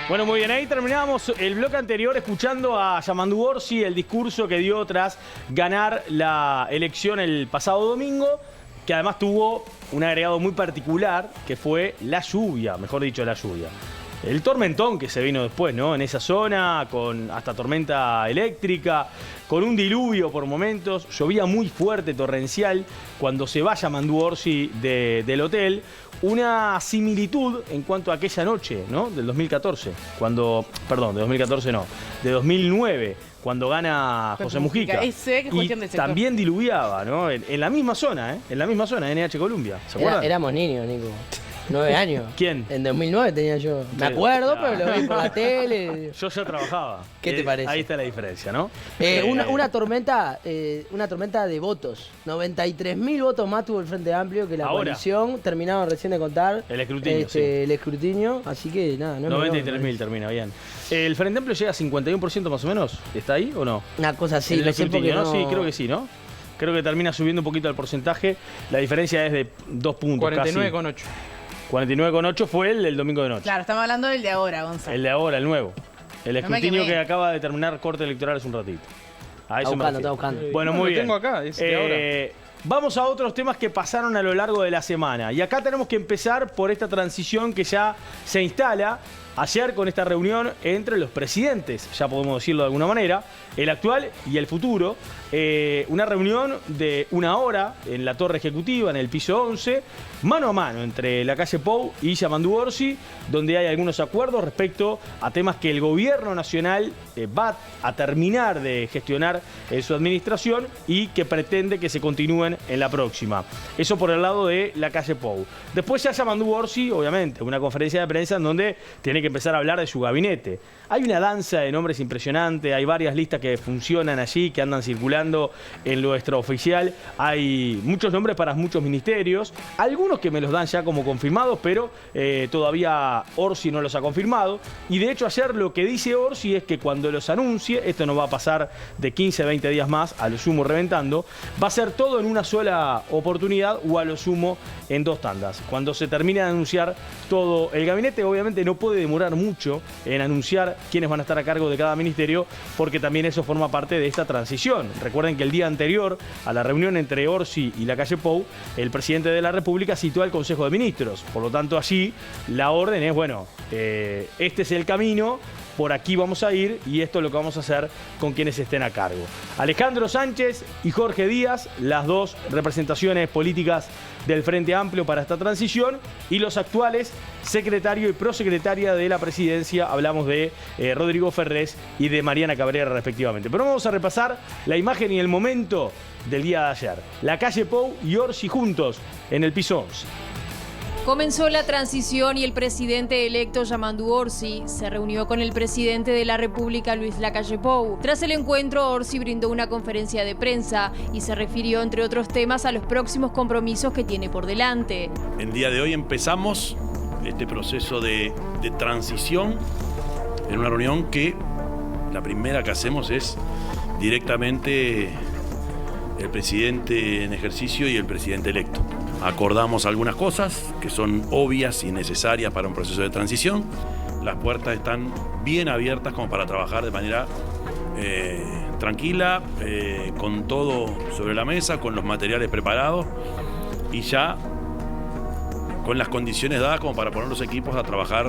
Bueno, muy bien, ahí terminamos el bloque anterior escuchando a Yamandu Orsi, el discurso que dio tras ganar la elección el pasado domingo, que además tuvo un agregado muy particular, que fue la lluvia, mejor dicho, la lluvia. El tormentón que se vino después, ¿no? En esa zona, con hasta tormenta eléctrica, con un diluvio por momentos, llovía muy fuerte, torrencial, cuando se va Yamandu Orsi del hotel. Una similitud en cuanto a aquella noche, ¿no? Del 2014, perdón, de 2014 no, de 2009, cuando gana José Mujica. Y también diluviaba, ¿no? En la misma zona, ¿eh? En la misma zona, NH Columbia. ¿Se acuerdan? Éramos niños, Nico. 9 años. ¿Quién? En 2009 tenía yo. Me acuerdo, pero lo vi por la tele. Yo ya trabajaba. ¿Qué te parece? Ahí está la diferencia, ¿no? Una tormenta de votos. 93.000 votos más tuvo el Frente Amplio que la coalición. Terminaron recién de contar. El escrutinio, sí. El escrutinio, así que nada. No 93.000 termina, bien. ¿El Frente Amplio llega a 51% más o menos? ¿Está ahí o no? Una cosa así. El escrutinio, ¿no? Sí, creo que sí, ¿no? Creo que termina subiendo un poquito el porcentaje. La diferencia es de 2 puntos. 49,8. 49,8 fue el del domingo de noche. Claro, estamos hablando del de ahora, Gonzalo. El de ahora, el nuevo. El escrutinio No que acaba de terminar corte electoral hace un ratito. A eso está buscando. Bueno, No, muy lo bien. tengo acá, es de ahora. Vamos a otros temas que pasaron a lo largo de la semana. Y acá tenemos que empezar por esta transición que ya se instala ayer con esta reunión entre los presidentes, ya podemos decirlo de alguna manera, el actual y el futuro. Una reunión de 1 hora en la torre ejecutiva, en el piso 11, mano a mano entre la calle Pou y Yamandu Orsi, donde hay algunos acuerdos respecto a temas que el gobierno nacional va a terminar de gestionar en su administración y que pretende que se continúen en la próxima. Eso por el lado de la calle Pou. Después ya Yamandu Orsi, obviamente, una conferencia de prensa en donde tiene que empezar a hablar de su gabinete. Hay una danza de nombres impresionante, hay varias listas que funcionan allí, que andan circulando en lo extraoficial. Hay muchos nombres para muchos ministerios, algunos que me los dan ya como confirmados, pero todavía Orsi no los ha confirmado. Y de hecho ayer lo que dice Orsi es que cuando los anuncie, esto no va a pasar de 15 a 20 días más, a lo sumo reventando, va a ser todo en una sola oportunidad o a lo sumo en 2 tandas. Cuando se termine de anunciar todo el gabinete, obviamente no puede demorar mucho en anunciar quiénes van a estar a cargo de cada ministerio, porque también eso forma parte de esta transición. Recuerden que el día anterior a la reunión entre Orsi y la calle Pou, el presidente de la República citó al Consejo de Ministros. Por lo tanto, allí la orden es, bueno, este es el camino, por aquí vamos a ir y esto es lo que vamos a hacer con quienes estén a cargo. Alejandro Sánchez y Jorge Díaz, las 2 representaciones políticas del Frente Amplio para esta transición, y los actuales secretario y prosecretaria de la presidencia, hablamos de Rodrigo Ferrés y de Mariana Cabrera respectivamente. Pero vamos a repasar la imagen y el momento del día de ayer. La calle Pou y Orsi juntos en el piso 11. Comenzó la transición y el presidente electo Yamandu Orsi se reunió con el presidente de la República, Luis Lacalle Pou. Tras el encuentro, Orsi brindó una conferencia de prensa y se refirió, entre otros temas, a los próximos compromisos que tiene por delante. El día de hoy empezamos este proceso de transición en una reunión que la primera que hacemos es directamente el presidente en ejercicio y el presidente electo. Acordamos algunas cosas que son obvias y necesarias para un proceso de transición. Las puertas están bien abiertas como para trabajar de manera tranquila, con todo sobre la mesa, con los materiales preparados y ya con las condiciones dadas como para poner los equipos a trabajar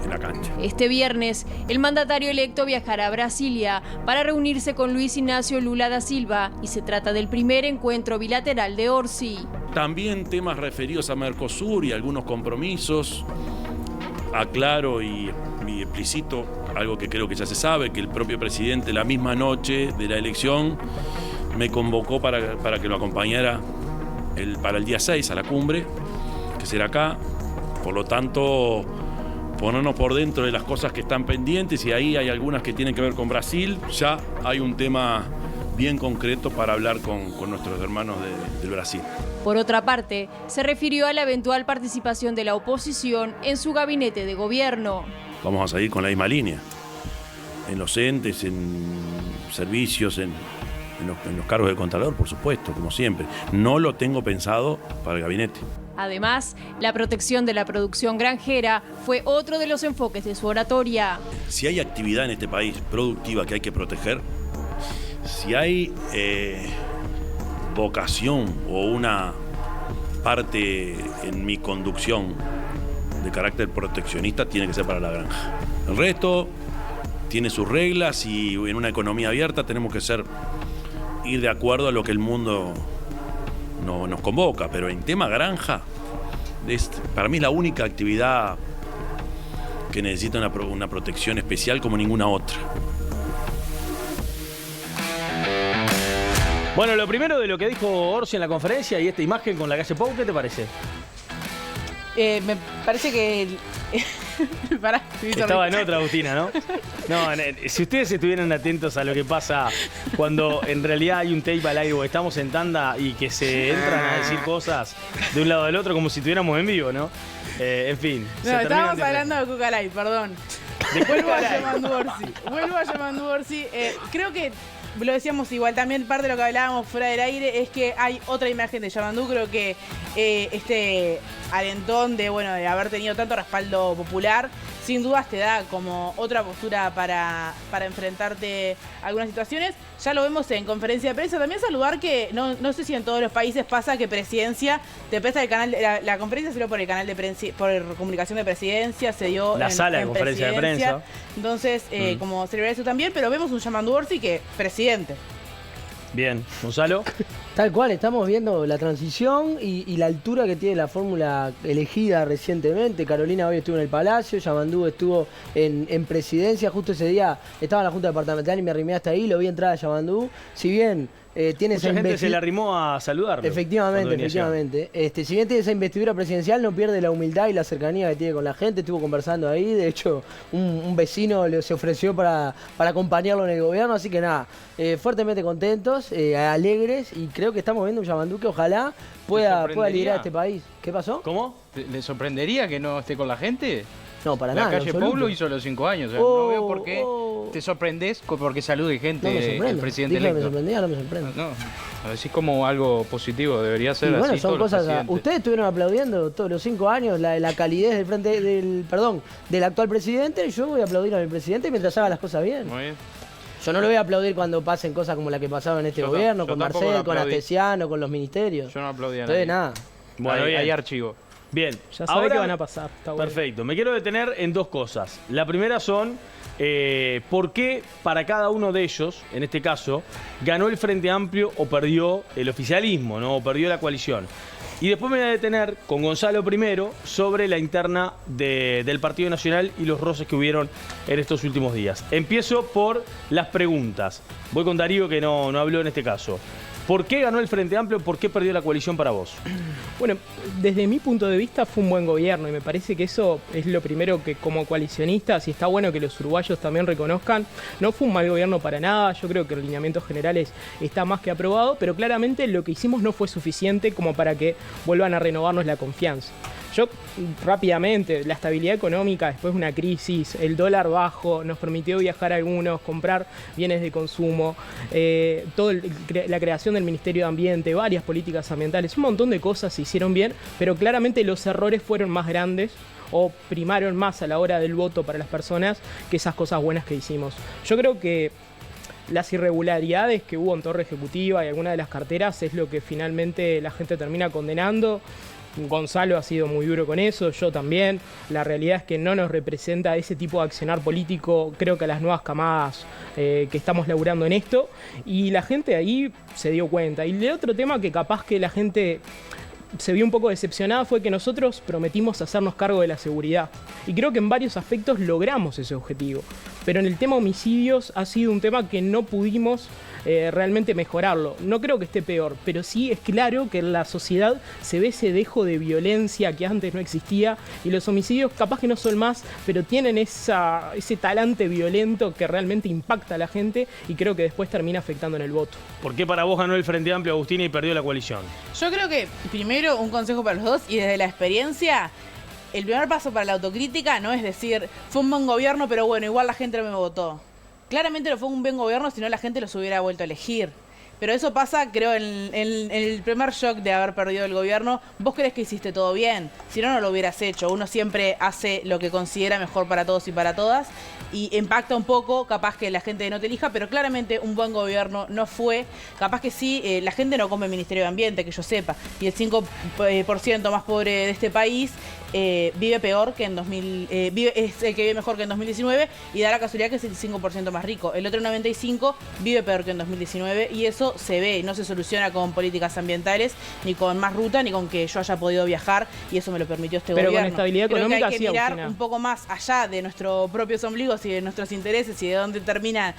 en la cancha. Este viernes, el mandatario electo viajará a Brasilia para reunirse con Luis Ignacio Lula da Silva y se trata del primer encuentro bilateral de Orsi. También temas referidos a Mercosur y algunos compromisos. Aclaro y explicito algo que creo que ya se sabe, que el propio presidente la misma noche de la elección me convocó para que lo acompañara para el día 6 a la cumbre, que será acá. Por lo tanto, ponernos por dentro de las cosas que están pendientes, y ahí hay algunas que tienen que ver con Brasil. Ya hay un tema bien concreto para hablar con nuestros hermanos del Brasil. Por otra parte, se refirió a la eventual participación de la oposición en su gabinete de gobierno. Vamos a seguir con la misma línea, en los entes, en servicios, en los cargos de contralor, por supuesto, como siempre. No lo tengo pensado para el gabinete. Además, la protección de la producción granjera fue otro de los enfoques de su oratoria. Si hay actividad en este país productiva que hay que proteger, si hay vocación o una parte en mi conducción de carácter proteccionista, tiene que ser para la granja. El resto tiene sus reglas y en una economía abierta tenemos que ir de acuerdo a lo que el mundo nos convoca, pero en tema granja, para mí es la única actividad que necesita una protección especial como ninguna otra. Bueno, lo primero de lo que dijo Orsi en la conferencia y esta imagen con la calle Pou, ¿qué te parece? Me parece que... Pará, estaba en otra, Agustina, ¿no? No, si ustedes estuvieran atentos a lo que pasa cuando en realidad hay un tape al aire o estamos en tanda y que se entran a decir cosas de un lado del otro como si estuviéramos en vivo, ¿no? En fin. No, estábamos hablando de Cucalay, perdón. Vuelvo a Yamandu Orsi. Creo que lo decíamos igual, también parte de lo que hablábamos fuera del aire es que hay otra imagen de Yamandu. Creo que este alentón de haber tenido tanto respaldo popular, sin dudas te da como otra postura para enfrentarte a algunas situaciones. Ya lo vemos en conferencia de prensa. También saludar que no sé si en todos los países pasa que Presidencia te presta el canal, la conferencia se dio por el canal de prensa, por comunicación de Presidencia, se dio la sala de conferencia de prensa. Entonces, como celebrar eso también, pero vemos un Yamandu Orsi que presidente. Bien, Gonzalo. Tal cual, estamos viendo la transición y la altura que tiene la fórmula elegida recientemente. Carolina hoy estuvo en el Palacio, Yamandu estuvo en Presidencia, justo ese día estaba en la Junta Departamental y me arrimé hasta ahí, lo vi entrar a Yamandu. Si bien tiene mucha gente se le arrimó a saludarlo. Efectivamente. Si bien tiene esa investidura presidencial, no pierde la humildad y la cercanía que tiene con la gente. Estuvo conversando ahí, de hecho, un vecino se ofreció para acompañarlo en el gobierno. Así que nada, fuertemente contentos, alegres, y creo que estamos viendo un Yamandu que ojalá pueda liderar este país. ¿Qué pasó? ¿Cómo? ¿Le sorprendería que no esté con la gente? No, para nada. La calle Pou lo hizo a los 5 años. No veo por qué te sorprendes porque salude gente el presidente electo. Me sorprendía, no me sorprende. No, así como algo positivo, debería ser así. Bueno, son todos cosas. Ustedes estuvieron aplaudiendo todos los 5 años la calidez del actual presidente. Yo voy a aplaudir al presidente mientras haga las cosas bien. Muy bien. Yo no lo voy a aplaudir cuando pasen cosas como la que pasaban en este gobierno, con Marcel, con Astesiano, con los ministerios. Yo no aplaudí a Entonces, nadie. nada. Bueno, hay archivo. Bien, ya sabe que van a pasar. Está bueno. Perfecto. Me quiero detener en dos cosas. La primera son por qué para cada uno de ellos, en este caso, ganó el Frente Amplio o perdió el oficialismo, ¿no? O perdió la coalición. Y después me voy a detener con Gonzalo primero sobre la interna del Partido Nacional y los roces que hubieron en estos últimos días. Empiezo por las preguntas. Voy con Darío, que no habló en este caso. ¿Por qué ganó el Frente Amplio? ¿Por qué perdió la coalición para vos? Bueno, desde mi punto de vista fue un buen gobierno y me parece que eso es lo primero que como coalicionistas, y está bueno que los uruguayos también reconozcan, no fue un mal gobierno para nada. Yo creo que en lineamientos generales está más que aprobado, pero claramente lo que hicimos no fue suficiente como para que vuelvan a renovarnos la confianza. Yo rápidamente, la estabilidad económica después de una crisis, el dólar bajo, nos permitió viajar a algunos, comprar bienes de consumo, la creación del Ministerio de Ambiente, varias políticas ambientales, un montón de cosas se hicieron bien, pero claramente los errores fueron más grandes o primaron más a la hora del voto para las personas que esas cosas buenas que hicimos. Yo creo que las irregularidades que hubo en Torre Ejecutiva y algunas de las carteras es lo que finalmente la gente termina condenando. Gonzalo ha sido muy duro con eso, yo también. La realidad es que no nos representa ese tipo de accionar político, creo que a las nuevas camadas que estamos laburando en esto, y la gente ahí se dio cuenta. Y el otro tema que capaz que la gente se vio un poco decepcionada fue que nosotros prometimos hacernos cargo de la seguridad, y creo que en varios aspectos logramos ese objetivo, pero en el tema homicidios ha sido un tema que no pudimos realmente mejorarlo. No creo que esté peor, pero sí es claro que en la sociedad se ve ese dejo de violencia que antes no existía, y los homicidios capaz que no son más, pero tienen ese talante violento que realmente impacta a la gente y creo que después termina afectando en el voto. ¿Por qué para vos ganó el Frente Amplio, Agustina, y perdió la coalición? Yo creo que primero un consejo para los dos, y desde la experiencia, el primer paso para la autocrítica no es decir fue un buen gobierno, pero bueno, igual la gente no me votó. Claramente no fue un buen gobierno, si no la gente los hubiera vuelto a elegir. Pero eso pasa, creo, en el primer shock de haber perdido el gobierno. Vos crees que hiciste todo bien, si no, no lo hubieras hecho. Uno siempre hace lo que considera mejor para todos y para todas, y impacta un poco, capaz que la gente no te elija, pero claramente un buen gobierno no fue. Capaz que sí, la gente no come Ministerio de Ambiente, que yo sepa, y el 5% más pobre de este país vive peor que en es el que vive mejor que en 2019, y da la casualidad que es el 5% más rico. El otro 95% vive peor que en 2019, y eso se ve y no se soluciona con políticas ambientales, ni con más ruta, ni con que yo haya podido viajar, y eso me lo permitió este gobierno. Pero con estabilidad económica creo que hay que sí, mirar Agustina, un poco más allá de nuestros propios ombligos y de nuestros intereses y de dónde terminan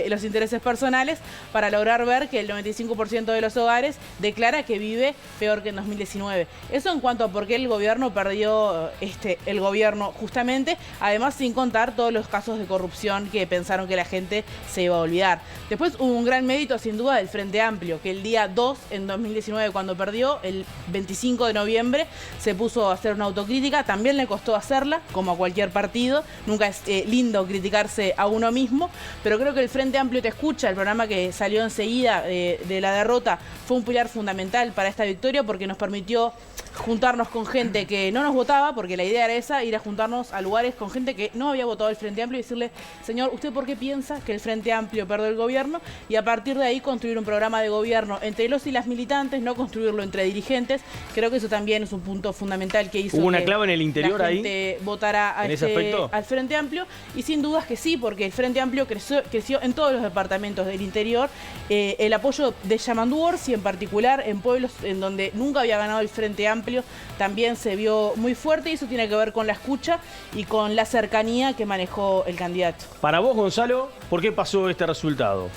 los intereses personales, para lograr ver que el 95% de los hogares declara que vive peor que en 2019. Eso en cuanto a por qué el gobierno perdió el gobierno, justamente, además sin contar todos los casos de corrupción que pensaron que la gente se iba a olvidar. Después hubo un gran mérito, sin duda, del Frente Amplio, que el día 2, en 2019, cuando perdió, el 25 de noviembre, se puso a hacer una autocrítica. También le costó hacerla, como a cualquier partido. Nunca es lindo criticarse a uno mismo, pero creo que el Frente Amplio te escucha. El programa que salió enseguida de la derrota fue un pilar fundamental para esta victoria, porque nos permitió juntarnos con gente que no nos votaba, porque la idea era esa, ir a juntarnos a lugares con gente que no había votado el Frente Amplio y decirle: señor, ¿usted por qué piensa que el Frente Amplio perdió el gobierno? Y a partir de ahí construir un programa de gobierno entre los y las militantes, no construirlo entre dirigentes. Creo que eso también es un punto fundamental que hizo. ¿Hubo una que clave en el interior la gente ahí? Votara ¿En ese aspecto? al Frente Amplio, y sin dudas que sí, porque el Frente Amplio creció en todos los departamentos del interior. El apoyo de Yamandu Orsi, en particular en pueblos en donde nunca había ganado el Frente Amplio, también se vio muy fuerte, y eso tiene que ver con la escucha y con la cercanía que manejó el candidato. Para vos, Gonzalo, ¿por qué pasó este resultado?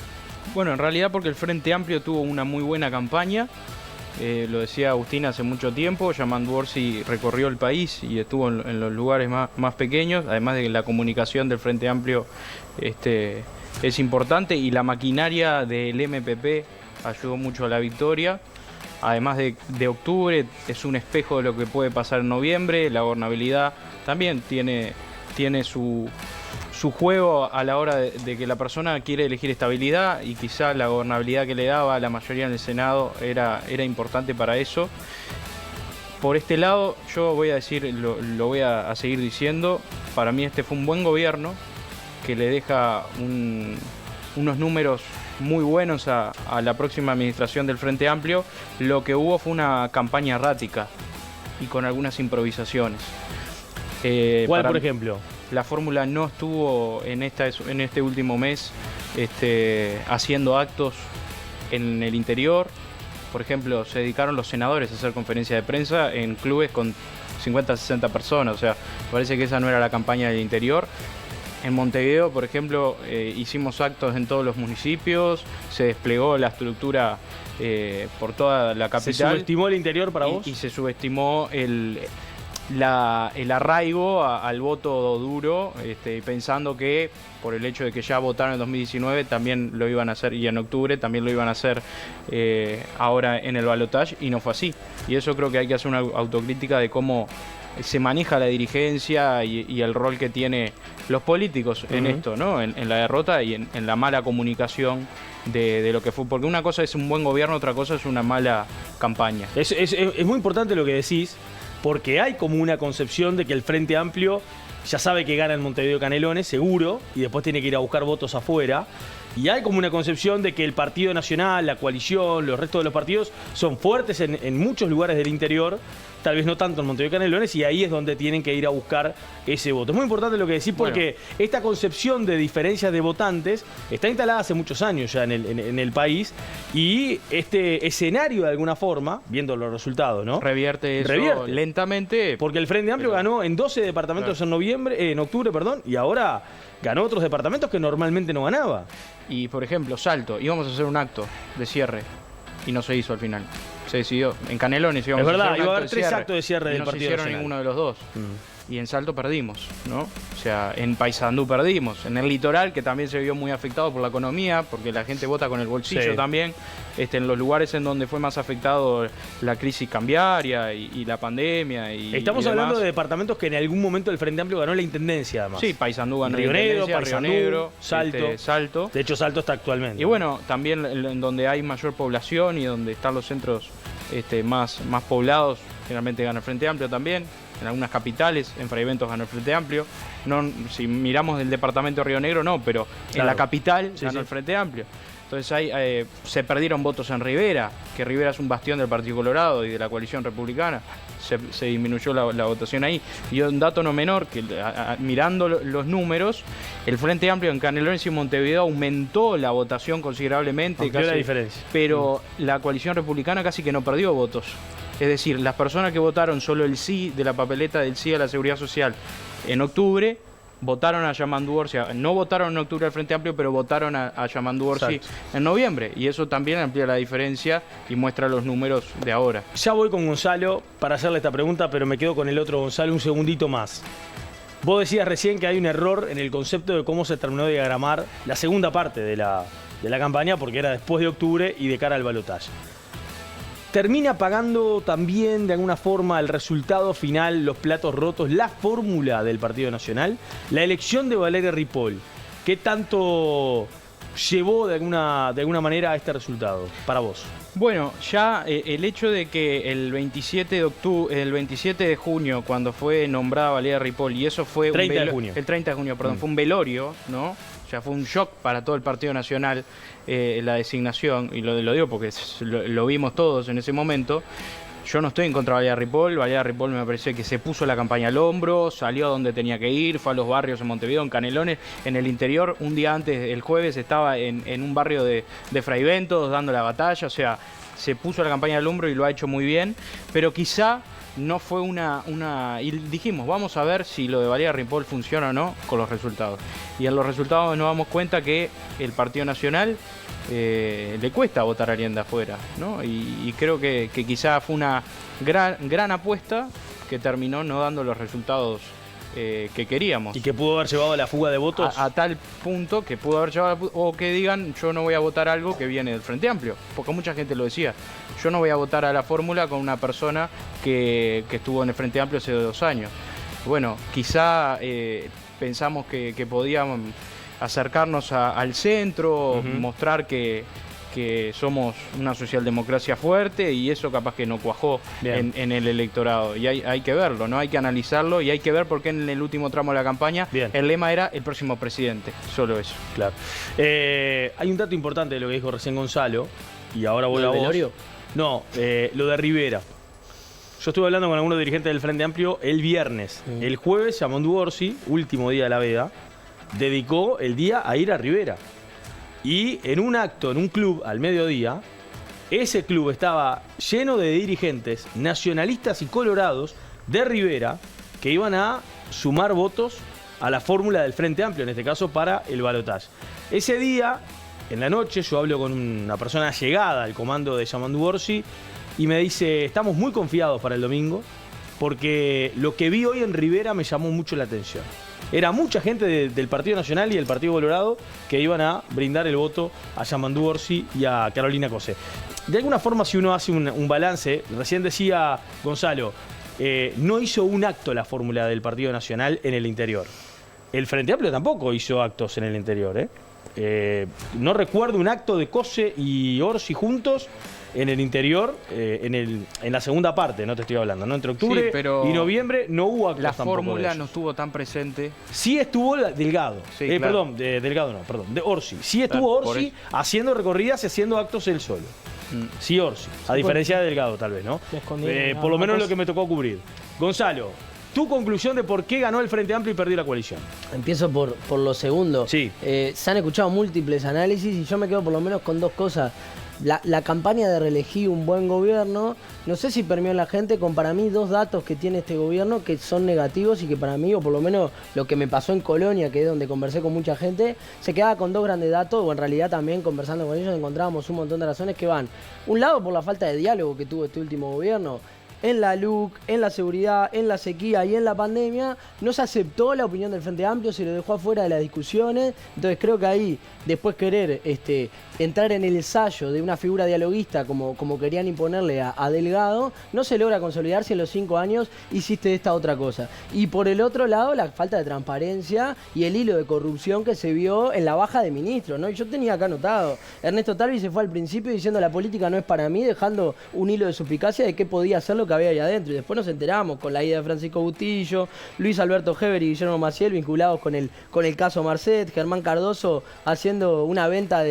Bueno, en realidad porque el Frente Amplio tuvo una muy buena campaña. Lo decía Agustín hace mucho tiempo, Yamandu Orsi recorrió el país y estuvo en los lugares más pequeños, además de que la comunicación del Frente Amplio es importante, y la maquinaria del MPP ayudó mucho a la victoria. Además de octubre, es un espejo de lo que puede pasar en noviembre. La gobernabilidad también tiene su juego a la hora de que la persona quiere elegir estabilidad, y quizá la gobernabilidad que le daba a la mayoría en el Senado era importante para eso. Por este lado, yo voy a decir, lo voy a seguir diciendo, para mí este fue un buen gobierno que le deja unos números muy buenos a la próxima administración del Frente Amplio. Lo que hubo fue una campaña errática y con algunas improvisaciones. ¿Cuál, por ejemplo? La fórmula no estuvo en este último mes haciendo actos en el interior. Por ejemplo, se dedicaron los senadores a hacer conferencias de prensa en clubes con 50, 60 personas. O sea, parece que esa no era la campaña del interior. En Montevideo, por ejemplo, hicimos actos en todos los municipios, se desplegó la estructura por toda la capital. ¿Se subestimó el interior para vos? Y se subestimó el arraigo al voto duro, pensando que por el hecho de que ya votaron en 2019 también lo iban a hacer, y en octubre también lo iban a hacer ahora en el balotaje, y no fue así. Y eso creo que hay que hacer una autocrítica de cómo se maneja la dirigencia y el rol que tiene los políticos en esto, ¿no? En la derrota y en la mala comunicación de lo que fue. Porque una cosa es un buen gobierno, otra cosa es una mala campaña. Es muy importante lo que decís, porque hay como una concepción de que el Frente Amplio ya sabe que gana en Montevideo Canelones, seguro, y después tiene que ir a buscar votos afuera. Y hay como una concepción de que el Partido Nacional, la coalición, los restos de los partidos son fuertes en muchos lugares del interior, tal vez no tanto en Montevideo Canelones, y ahí es donde tienen que ir a buscar ese voto. Es muy importante lo que decís, porque esta concepción de diferencias de votantes está instalada hace muchos años ya en el país, y este escenario de alguna forma, viendo los resultados, ¿no? Revierte eso lentamente. Porque el Frente Amplio ganó en 12 departamentos en octubre, y ahora ganó otros departamentos que normalmente no ganaba. Y por ejemplo, Salto, íbamos a hacer un acto de cierre y no se hizo al final. Se decidió en Canelones, íbamos es verdad, a hacer un iba a acto haber 3 actos de cierre del no Partido se hicieron Nacional. ninguno de los dos. y en Salto perdimos, ¿no? O sea, en Paysandú perdimos, en el litoral, que también se vio muy afectado por la economía, porque la gente vota con el bolsillo Sí. también, en los lugares en donde fue más afectado la crisis cambiaria y la pandemia y Estamos y hablando demás. de departamentos que en algún momento el Frente Amplio ganó la intendencia, además. Sí, Paysandú ganó Río la Negro, intendencia, Paysandú, Río Negro, Salto. Salto. De hecho, Salto está actualmente. Y bueno, también en donde hay mayor población y donde están los centros más poblados, generalmente gana el Frente Amplio también. En algunas capitales, en Fray Bentos ganó el Frente Amplio. No, si miramos del departamento de Río Negro, no, pero en Claro. la capital Sí, ganó sí. el Frente Amplio. Entonces ahí se perdieron votos en Rivera, que Rivera es un bastión del Partido Colorado y de la coalición republicana. Se disminuyó la votación ahí. Y un dato no menor, que mirando los números, el Frente Amplio en Canelones y Montevideo aumentó la votación considerablemente. Amplió la diferencia. Pero la coalición republicana casi que no perdió votos. Es decir, las personas que votaron solo el sí de la papeleta del sí a la seguridad social en octubre, votaron a Yamandú Orsi. No votaron en octubre al Frente Amplio, pero votaron a Yamandú Orsi Exacto. en noviembre. Y eso también amplía la diferencia y muestra los números de ahora. Ya voy con Gonzalo para hacerle esta pregunta, pero me quedo con el otro Gonzalo un segundito más. Vos decías recién que hay un error en el concepto de cómo se terminó de diagramar la segunda parte de la campaña, porque era después de octubre y de cara al balotaje. ¿Termina pagando también de alguna forma el resultado final, los platos rotos, la fórmula del Partido Nacional? La elección de Valeria Ripoll, ¿qué tanto llevó de alguna manera a este resultado para vos? Bueno, ya el hecho de que el 27 de junio, cuando fue nombrada Valeria Ripoll, y eso fue 30 de junio. El 30 de junio, perdón, fue un velorio, ¿no? O sea, fue un shock para todo el Partido Nacional la designación, y lo digo porque lo vimos todos en ese momento. Yo no estoy en contra de Valeria Ripoll. Valeria Ripoll me pareció que se puso la campaña al hombro, salió a donde tenía que ir, fue a los barrios en Montevideo, en Canelones, en el interior. Un día antes, el jueves, estaba en un barrio de Fray Bentos dando la batalla. O sea, se puso la campaña al hombro y lo ha hecho muy bien. Pero quizá no fue y dijimos, vamos a ver si lo de Valeria Ripoll funciona o no con los resultados. Y en los resultados nos damos cuenta que el Partido Nacional le cuesta votar a alguien de afuera, ¿no? Y creo que quizá fue una gran apuesta que terminó no dando los resultados que queríamos. Y que pudo haber llevado a la fuga de votos. A tal punto que pudo haber llevado, o que digan, yo no voy a votar algo que viene del Frente Amplio, porque mucha gente lo decía, yo no voy a votar a la fórmula con una persona que estuvo en el Frente Amplio hace 2 años. Bueno, quizá pensamos que podíamos acercarnos al centro, mostrar que somos una socialdemocracia fuerte, y eso capaz que no cuajó en el electorado. Y hay que verlo, ¿no? Hay que analizarlo y hay que ver por qué en el último tramo de la campaña el lema era el próximo presidente. Solo eso. Claro. Hay un dato importante de lo que dijo recién Gonzalo, y ahora voy a vos. velorio? No, lo de Rivera. Yo estuve hablando con algunos dirigentes del Frente Amplio el viernes. El jueves, Yamandú Orsi, último día de la veda, dedicó el día a ir a Rivera. Y en un acto, en un club al mediodía, ese club estaba lleno de dirigentes nacionalistas y colorados de Rivera que iban a sumar votos a la fórmula del Frente Amplio, en este caso para el balotaje. Ese día, en la noche, yo hablo con una persona llegada al comando de Yamandú Orsi y me dice, estamos muy confiados para el domingo porque lo que vi hoy en Rivera me llamó mucho la atención. Era mucha gente del Partido Nacional y del Partido Colorado que iban a brindar el voto a Yamandú Orsi y a Carolina Cosé. De alguna forma, si uno hace un balance, recién decía Gonzalo, no hizo un acto la fórmula del Partido Nacional en el interior. El Frente Amplio tampoco hizo actos en el interior. No recuerdo un acto de Cosé y Orsi juntos en el interior, en la segunda parte, no te estoy hablando, ¿no? Entre octubre Sí, pero y noviembre no hubo actos la tampoco de fórmula ellos. no estuvo tan presente. Sí estuvo Delgado. Sí, claro. Perdón, Delgado no, perdón. De Orsi. Sí estuvo Claro, por Orsi eso. haciendo recorridas y haciendo actos él solo. Sí, Orsi. A diferencia de Delgado, tal vez, ¿no? Me escondí, Por lo menos cosa. lo que me tocó cubrir. Gonzalo, tu conclusión de por qué ganó el Frente Amplio y perdió la coalición. Empiezo por lo segundo. Sí. Se han escuchado múltiples análisis y yo me quedo por lo menos con 2 cosas. La campaña de reelegir un buen gobierno, no sé si permeó en la gente con para mí 2 datos que tiene este gobierno que son negativos y que para mí, o por lo menos lo que me pasó en Colonia, que es donde conversé con mucha gente, se quedaba con 2 grandes datos, o en realidad también conversando con ellos encontrábamos un montón de razones que van, un lado por la falta de diálogo que tuvo este último gobierno. en la LUC, en la seguridad, en la sequía y en la pandemia, no se aceptó la opinión del Frente Amplio, se lo dejó afuera de las discusiones. Entonces creo que ahí, después querer entrar en el ensayo de una figura dialoguista como querían imponerle a Delgado, no se logra consolidar si en los 5 años hiciste esta otra cosa. Y por el otro lado, la falta de transparencia y el hilo de corrupción que se vio en la baja de ministros, ¿no? Y yo tenía acá anotado, Ernesto Talvi se fue al principio diciendo la política no es para mí, dejando un hilo de suspicacia de qué podía hacer lo que había ahí adentro. Y después nos enteramos con la ida de Francisco Bustillo, Luis Alberto Heber y Guillermo Maciel vinculados con el caso Marcet, Germán Cardoso haciendo una venta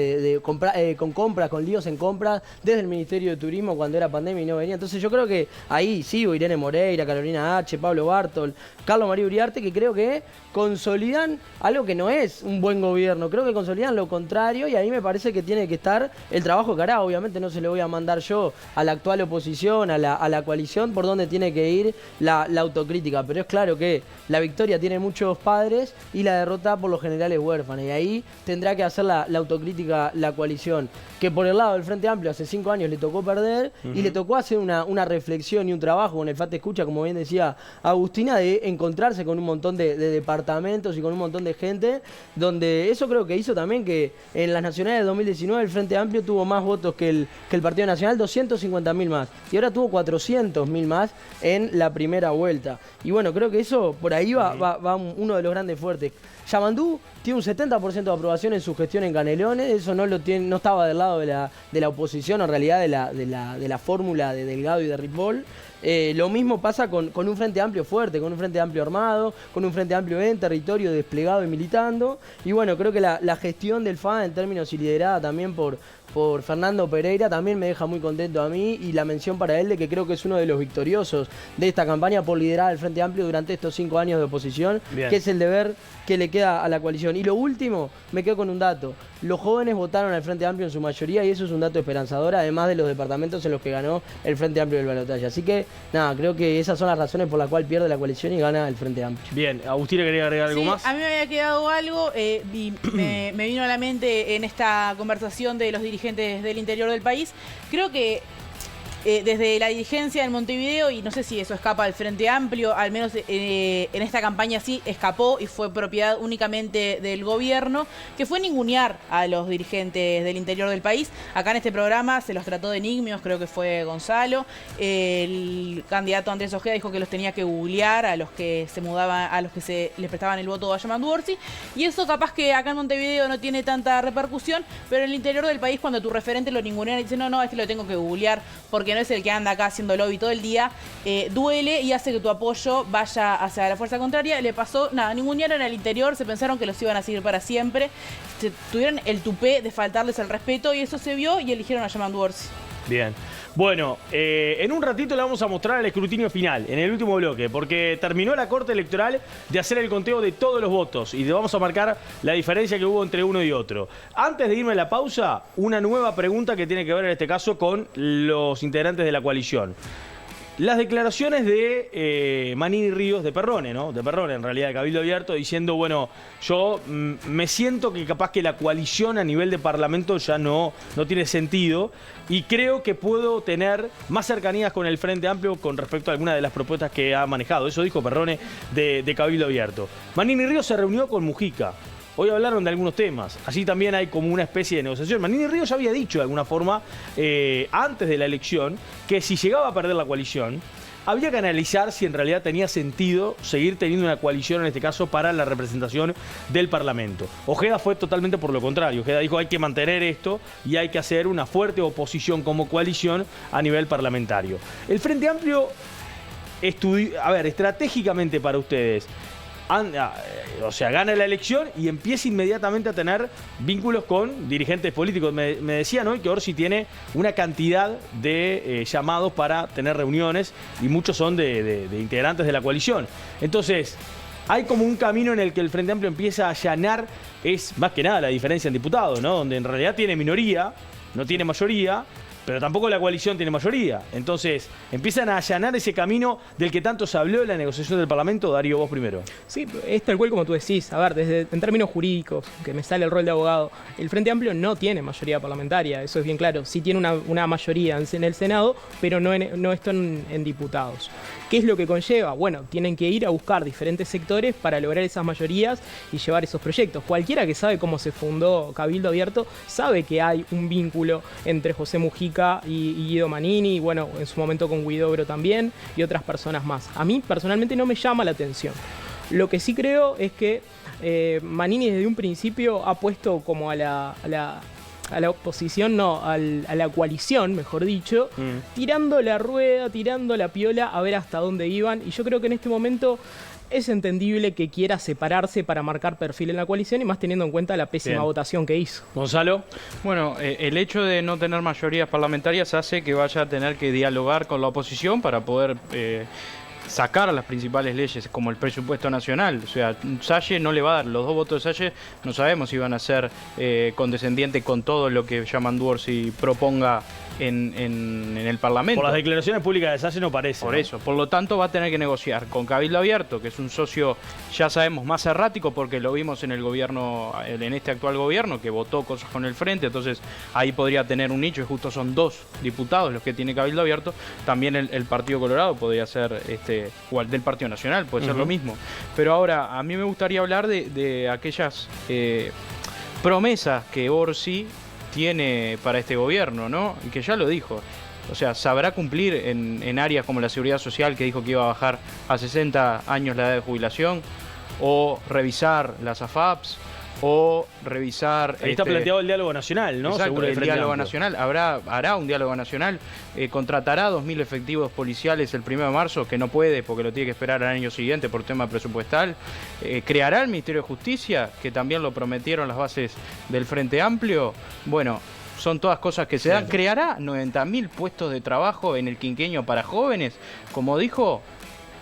con compras, con líos en compras desde el Ministerio de Turismo cuando era pandemia y no venía. Entonces yo creo que ahí sigo Irene Moreira, Carolina H., Pablo Bartol, Carlos María Uriarte, que creo que consolidan algo que no es un buen gobierno, creo que consolidan lo contrario y ahí me parece que tiene que estar el trabajo que hará. Obviamente no se lo voy a mandar yo a la actual oposición, a la coalición, por donde tiene que ir la autocrítica, pero es claro que la victoria tiene muchos padres y la derrota por lo general es huérfana, y ahí tendrá que hacer la autocrítica la coalición, que por el lado del Frente Amplio hace 5 años le tocó perder y le tocó hacer una reflexión y un trabajo con el FAT Escucha, como bien decía Agustina, de encontrarse con un montón de departamentos y con un montón de gente, donde eso creo que hizo también que en las nacionales de 2019 el Frente Amplio tuvo más votos que el Partido Nacional, 250.000 más, y ahora tuvo 400.000 más en la primera vuelta. Y bueno, creo que eso por ahí va uno de los grandes fuertes. Yamandú tiene un 70% de aprobación en su gestión en Canelones, eso no estaba del lado de la oposición, en realidad de la fórmula de Delgado y de Ripoll. Lo mismo pasa con un Frente Amplio fuerte, con un Frente Amplio armado, con un Frente Amplio en territorio desplegado y militando. Y bueno, creo que la gestión del FA en términos y liderada también por Fernando Pereira también me deja muy contento a mí, y la mención para él de que creo que es uno de los victoriosos de esta campaña por liderar al Frente Amplio durante estos 5 años de oposición. Bien. Que es el deber que le queda a la coalición. Y lo último, me quedo con un dato. Los jóvenes votaron al Frente Amplio en su mayoría y eso es un dato esperanzador, además de los departamentos en los que ganó el Frente Amplio del balotaje. Así que, nada, creo que esas son las razones por las cuales pierde la coalición y gana el Frente Amplio. Bien, Agustina, ¿quería agregar algo más? A mí me había quedado algo y me vino a la mente en esta conversación de los dirigentes del interior del país. Creo que desde la dirigencia en Montevideo, y no sé si eso escapa al Frente Amplio, al menos en esta campaña sí escapó y fue propiedad únicamente del gobierno, que fue ningunear a los dirigentes del interior del país. Acá en este programa se los trató de nigmios, creo que fue Gonzalo. El candidato Andrés Ojeda dijo que los tenía que googlear a los que se mudaban, a los que les prestaban el voto a Yamandú Orsi, y eso capaz que acá en Montevideo no tiene tanta repercusión, pero en el interior del país, cuando tu referente lo ningunean y dice no, lo tengo que googlear porque no es el que anda acá haciendo lobby todo el día, duele y hace que tu apoyo vaya hacia la fuerza contraria. Le pasó, ningunearon al interior, se pensaron que los iban a seguir para siempre, tuvieron el tupé de faltarles el respeto y eso se vio y eligieron a Yamandú Orsi. Bien. Bueno, en un ratito le vamos a mostrar el escrutinio final, en el último bloque, porque terminó la Corte Electoral de hacer el conteo de todos los votos y le vamos a marcar la diferencia que hubo entre uno y otro. Antes de irme a la pausa, una nueva pregunta que tiene que ver en este caso con los integrantes de la coalición. Las declaraciones de Manini Ríos, de Perrone, ¿no? De Perrone, en realidad, de Cabildo Abierto, diciendo, bueno, yo me siento que capaz que la coalición a nivel de Parlamento ya no tiene sentido y creo que puedo tener más cercanías con el Frente Amplio con respecto a algunas de las propuestas que ha manejado. Eso dijo Perrone de Cabildo Abierto. Manini Ríos se reunió con Mujica. Hoy hablaron de algunos temas, así también hay como una especie de negociación. Manini Ríos ya había dicho de alguna forma, antes de la elección, que si llegaba a perder la coalición, había que analizar si en realidad tenía sentido seguir teniendo una coalición, en este caso, para la representación del Parlamento. Ojeda fue totalmente por lo contrario. Ojeda dijo hay que mantener esto y hay que hacer una fuerte oposición como coalición a nivel parlamentario. El Frente Amplio, estratégicamente para ustedes, gana la elección y empieza inmediatamente a tener vínculos con dirigentes políticos. Me decían hoy que Orsi tiene una cantidad de llamados para tener reuniones y muchos son de integrantes de la coalición. Entonces, hay como un camino en el que el Frente Amplio empieza a allanar, es más que nada la diferencia en diputados, ¿no? Donde en realidad tiene minoría, no tiene mayoría, pero tampoco la coalición tiene mayoría. Entonces, empiezan a allanar ese camino del que tanto se habló en la negociación del Parlamento. Darío, vos primero. Sí, es tal cual como tú decís. A ver, en términos jurídicos, que me sale el rol de abogado, el Frente Amplio no tiene mayoría parlamentaria, eso es bien claro. Sí tiene una mayoría en el Senado, pero no están en diputados. ¿Qué es lo que conlleva? Bueno, tienen que ir a buscar diferentes sectores para lograr esas mayorías y llevar esos proyectos. Cualquiera que sabe cómo se fundó Cabildo Abierto sabe que hay un vínculo entre José Mujica y Guido Manini, y bueno, en su momento con Huidobro también, y otras personas más. A mí personalmente no me llama la atención. Lo que sí creo es que Manini desde un principio ha puesto como a la oposición, no, a la coalición, mejor dicho, tirando la rueda, tirando la piola a ver hasta dónde iban, y yo creo que en este momento es entendible que quiera separarse para marcar perfil en la coalición, y más teniendo en cuenta la pésima votación que hizo. Gonzalo. Bueno, el hecho de no tener mayorías parlamentarias hace que vaya a tener que dialogar con la oposición para poder sacar las principales leyes, como el presupuesto nacional. O sea, Salle no le va a dar los 2 votos de Salle, no sabemos si van a ser condescendientes con todo lo que Yamandu Orsi proponga en el Parlamento. Por las declaraciones públicas de Salle no parece. Por eso, por lo tanto va a tener que negociar con Cabildo Abierto, que es un socio, ya sabemos, más errático, porque lo vimos en el gobierno, en este actual gobierno, que votó cosas con el Frente, entonces ahí podría tener un nicho, y justo son 2 diputados los que tiene Cabildo Abierto. También el Partido Colorado podría ser, o el del Partido Nacional, puede ser lo mismo. Pero ahora, a mí me gustaría hablar de aquellas promesas que Orsi tiene para este gobierno, ¿no? Y que ya lo dijo. O sea, sabrá cumplir en áreas como la seguridad social, que dijo que iba a bajar a 60 años la edad de jubilación, o revisar las AFAPs, o revisar... Ahí está planteado el diálogo nacional, ¿no? Exacto, seguro el diálogo nacional. Hará un diálogo nacional, contratará 2.000 efectivos policiales el 1 de marzo, que no puede porque lo tiene que esperar al año siguiente por tema presupuestal. Creará el Ministerio de Justicia, que también lo prometieron las bases del Frente Amplio. Bueno, son todas cosas que se dan. Creará 90.000 puestos de trabajo en el quinquenio para jóvenes, como dijo.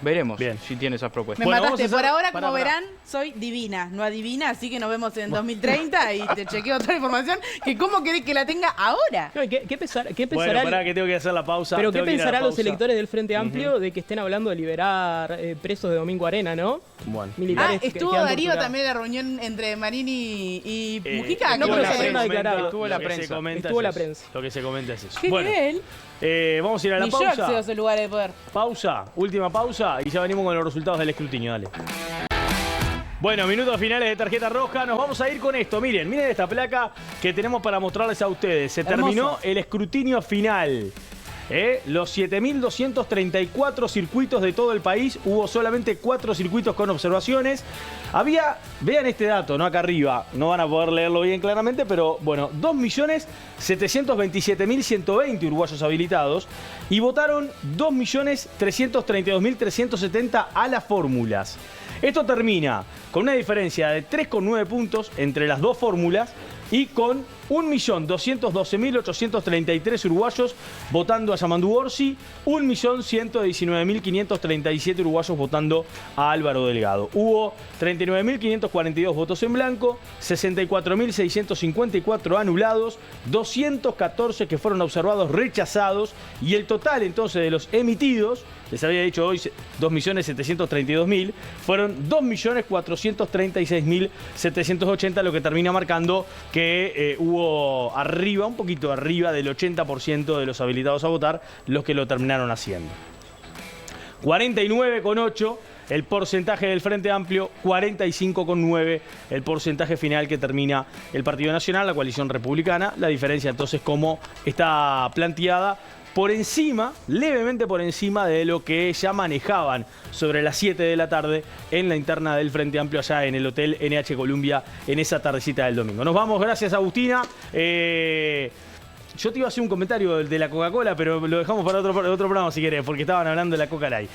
Veremos si tiene esas propuestas. Me mataste. Por ahora, como verán, soy divina, no adivina, así que nos vemos en 2030 y te chequeo toda la información. Que ¿cómo querés que la tenga ahora? No, ¿qué pensará? Bueno, pará que tengo que hacer la pausa. Pero ¿qué pensarán los electores del Frente Amplio de que estén hablando de liberar presos de Domingo Arena, no? Bueno. Militares estuvo Darío también en la reunión entre Manini y Mujica. No, pero se no declarado. Estuvo la prensa. Estuvo la prensa. Lo que se comenta es eso. ¿Qué nivel? Vamos a ir a la Ni pausa. yo accedo a esos lugares de poder. Pausa, última pausa, y ya venimos con los resultados del escrutinio. Dale. Bueno, minutos finales de tarjeta roja. Nos vamos a ir con esto. Miren esta placa que tenemos para mostrarles a ustedes. Se terminó el escrutinio final. Los 7.234 circuitos de todo el país. Hubo solamente 4 circuitos con observaciones. Vean este dato, ¿no? Acá arriba. No van a poder leerlo bien claramente, pero bueno, 2.727.120 uruguayos habilitados. Y votaron 2.332.370 a las fórmulas. Esto termina con una diferencia de 3,9 puntos entre las 2 fórmulas y con 1.212.833 uruguayos votando a Yamandu Orsi, 1.119.537 uruguayos votando a Álvaro Delgado. Hubo 39.542 votos en blanco, 64.654 anulados, 214 que fueron observados rechazados, y el total entonces de los emitidos, les había dicho hoy 2.732.000, fueron 2.436.780, lo que termina marcando que hubo arriba, un poquito arriba del 80% de los habilitados a votar, los que lo terminaron haciendo. 49,8 el porcentaje del Frente Amplio, 45,9 el porcentaje final que termina el Partido Nacional, la coalición republicana. La diferencia entonces cómo está planteada, por encima, levemente por encima de lo que ya manejaban sobre las 7 de la tarde en la interna del Frente Amplio allá en el Hotel NH Columbia en esa tardecita del domingo. Nos vamos, gracias Agustina. Yo te iba a hacer un comentario de la Coca-Cola, pero lo dejamos para otro programa si querés, porque estaban hablando de la Coca Light.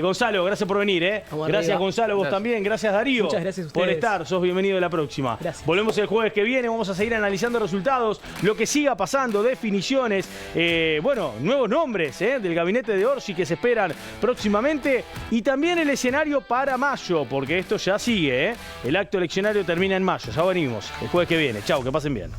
Gonzalo, gracias por venir. Gracias Gonzalo, vos también. Gracias Darío. Muchas gracias a ustedes por estar. Sos bienvenido la próxima. Gracias. Volvemos el jueves que viene. Vamos a seguir analizando resultados, lo que siga pasando, definiciones, nuevos nombres del gabinete de Orsi que se esperan próximamente, y también el escenario para mayo, porque esto ya sigue. El acto eleccionario termina en mayo. Ya venimos el jueves que viene. Chau, que pasen bien.